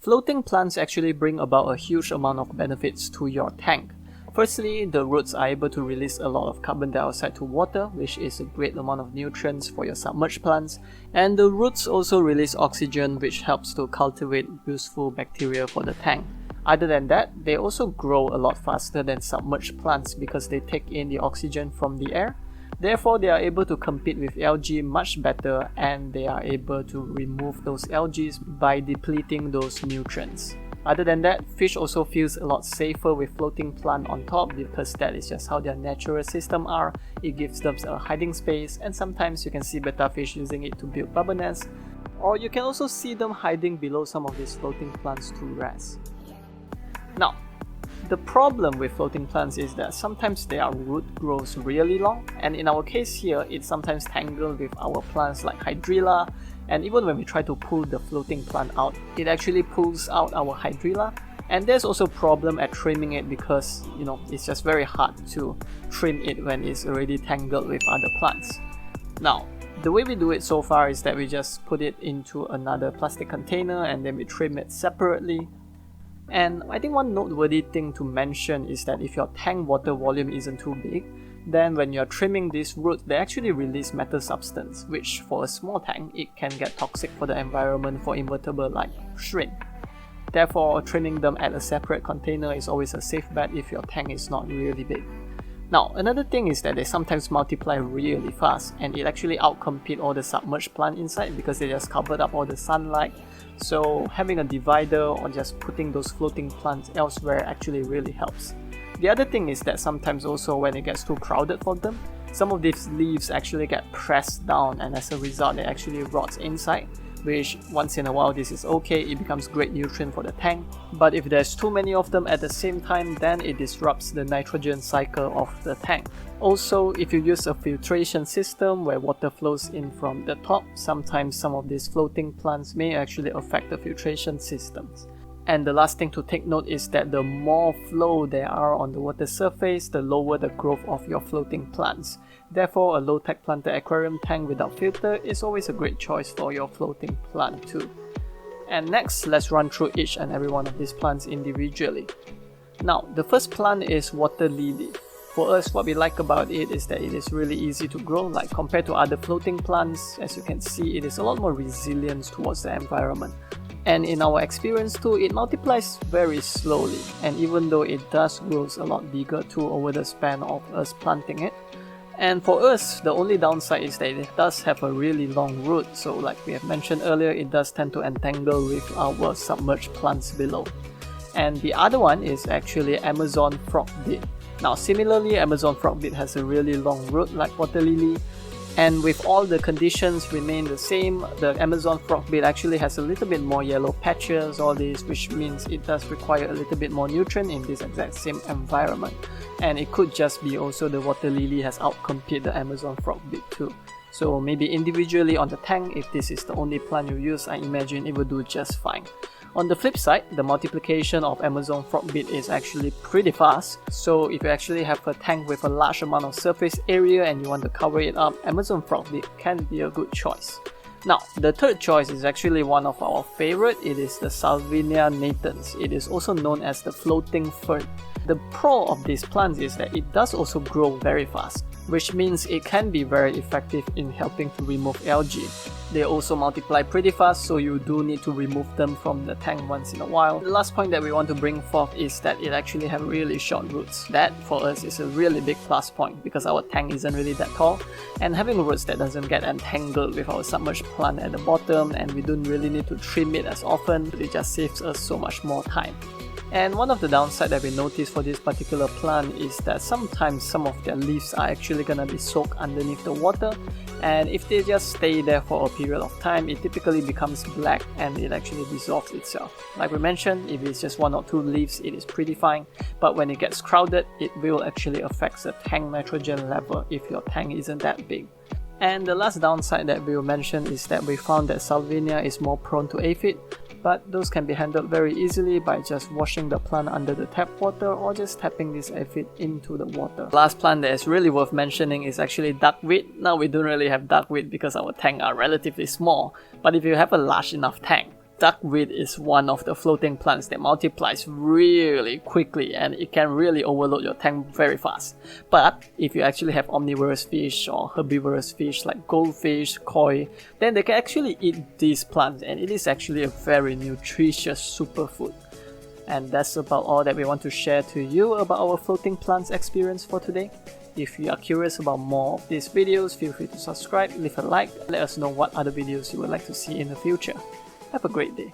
Floating plants actually bring about a huge amount of benefits to your tank. Firstly, the roots are able to release a lot of carbon dioxide to water, which is a great amount of nutrients for your submerged plants, and the roots also release oxygen, which helps to cultivate useful bacteria for the tank. Other than that, they also grow a lot faster than submerged plants because they take in the oxygen from the air. Therefore, they are able to compete with algae much better, and they are able to remove those algae by depleting those nutrients. Other than that, fish also feels a lot safer with floating plant on top because that is just how their natural system are. It gives them a hiding space, and sometimes you can see betta fish using it to build bubble nests, or you can also see them hiding below some of these floating plants to rest. Now, the problem with floating plants is that sometimes their root grows really long, and in our case here, it's sometimes tangled with our plants like hydrilla, and even when we try to pull the floating plant out, it actually pulls out our hydrilla. And there's also a problem at trimming it because, it's just very hard to trim it when it's already tangled with other plants. Now, the way we do it so far is that we just put it into another plastic container and then we trim it separately. And I think one noteworthy thing to mention is that if your tank water volume isn't too big, then when you're trimming these roots, they actually release metal substance, which for a small tank, it can get toxic for the environment for invertebrates like shrimp. Therefore, trimming them at a separate container is always a safe bet if your tank is not really big. Now, another thing is that they sometimes multiply really fast, and it actually outcompete all the submerged plant inside because they just covered up all the sunlight. So having a divider or just putting those floating plants elsewhere actually really helps. The other thing is that sometimes also when it gets too crowded for them, some of these leaves actually get pressed down, and as a result it actually rots inside, which once in a while this is okay, it becomes great nutrient for the tank. But if there's too many of them at the same time, then it disrupts the nitrogen cycle of the tank. Also, if you use a filtration system where water flows in from the top, sometimes some of these floating plants may actually affect the filtration systems. And the last thing to take note is that the more flow there are on the water surface, the lower the growth of your floating plants. Therefore, a low-tech planted aquarium tank without filter is always a great choice for your floating plant too. And next, let's run through each and every one of these plants individually. Now, the first plant is water lily. For us, what we like about it is that it is really easy to grow. Like compared to other floating plants, as you can see, it is a lot more resilient towards the environment. And in our experience too, it multiplies very slowly, and even though it does grow a lot bigger too over the span of us planting it. And for us, the only downside is that it does have a really long root, so like we have mentioned earlier, it does tend to entangle with our submerged plants below. And the other one is actually Amazon Frogbit. Now similarly, Amazon Frogbit has a really long root like water lily, and with all the conditions remain the same, the Amazon Frogbit actually has a little bit more yellow patches, all this, which means it does require a little bit more nutrient in this exact same environment. And it could just be also the water lily has outcompeted the Amazon Frogbit too. So maybe individually on the tank, if this is the only plant you use, I imagine it will do just fine. On the flip side, the multiplication of Amazon Frogbit is actually pretty fast, so if you actually have a tank with a large amount of surface area and you want to cover it up, Amazon Frogbit can be a good choice. Now, the third choice is actually one of our favorite. It is the Salvinia natans. It is also known as the floating fern. The pro of these plants is that it does also grow very fast, which means it can be very effective in helping to remove algae. They also multiply pretty fast, so you do need to remove them from the tank once in a while. The last point that we want to bring forth is that it actually has really short roots. That for us is a really big plus point because our tank isn't really that tall, and having roots that doesn't get entangled with our submerged plant at the bottom, and we don't really need to trim it as often, it just saves us so much more time. And one of the downsides that we notice for this particular plant is that sometimes some of their leaves are actually gonna be soaked underneath the water, and if they just stay there for a period of time, it typically becomes black and it actually dissolves itself. Like we mentioned, if it's just 1 or 2 leaves, it is pretty fine, but when it gets crowded, it will actually affect the tank nitrogen level if your tank isn't that big. And the last downside that we will mention is that we found that Salvinia is more prone to aphid, but those can be handled very easily by just washing the plant under the tap water or just tapping this aphid into the water. The last plant that is really worth mentioning is actually duckweed. Now we don't really have duckweed because our tanks are relatively small, but if you have a large enough tank, Duckweed is one of the floating plants that multiplies really quickly and it can really overload your tank very fast. But if you actually have omnivorous fish or herbivorous fish like goldfish, koi, then they can actually eat these plants, and it is actually a very nutritious superfood. And that's about all that we want to share to you about our floating plants experience for today. If you are curious about more of these videos, feel free to subscribe, leave a like, let us know what other videos you would like to see in the future. Have a great day.